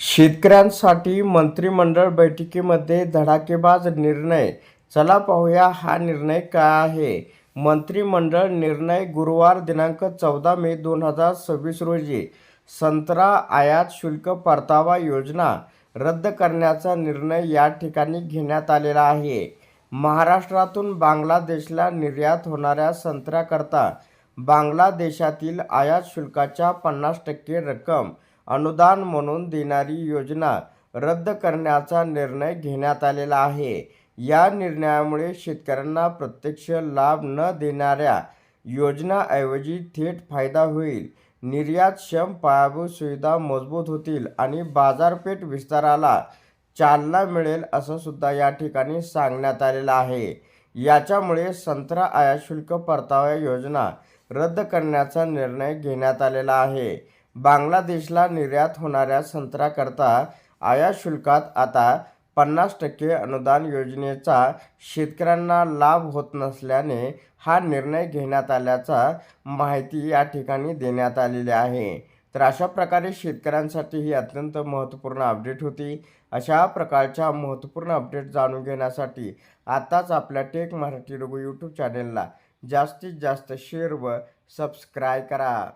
शेतकऱ्यांसाठी मंत्रिमंडळ बैठकीमध्ये धडाकेबाज निर्णय. चला पाहूया हा निर्णय काय आहे. मंत्रिमंडळ निर्णय. गुरुवार दिनांक 14 मे 2026 रोजी संत्रा आयात शुल्क परतावा योजना रद्द करण्याचा निर्णय या ठिकाणी घेण्यात आलेला आहे. महाराष्ट्रातून बांगलादेशला निर्यात होणाऱ्या संत्र्याकरता बांगलादेशातील आयात शुल्काच्या 50% रक्कम अनुदान म्हणून देणारी योजना रद्द करण्याचा निर्णय घेण्यात आलेला आहे. या निर्णयामुळे शेतकऱ्यांना प्रत्यक्ष लाभ न देणाऱ्या योजनांऐवजी थेट फायदा होईल. निर्यातक्षम पायाभूत सुविधा मजबूत होतील आणि बाजारपेठ विस्ताराला चालना मिळेल असं सुद्धा या ठिकाणी सांगण्यात आलेलं आहे. याच्यामुळे संत्रा आयात शुल्क परतावा योजना रद्द करण्याचा निर्णय घेण्यात आलेला आहे. बांगलादेशला निर्यात होणाऱ्या संत्र्याकरता आयात शुल्कात आता 50% अनुदान योजनेचा शेतकऱ्यांना लाभ होत नसल्याने हा निर्णय घेण्यात आल्याचा माहिती या ठिकाणी देण्यात आलेली आहे. तर अशा प्रकारे शेतकऱ्यांसाठी ही अत्यंत महत्त्वपूर्ण अपडेट होती. अशा प्रकारच्या महत्त्वपूर्ण अपडेट जाणून घेण्यासाठी आताच आपल्या टेक मराठी रघु यूट्यूब चॅनेलला जास्तीत जास्त शेअर व सबस्क्राईब करा.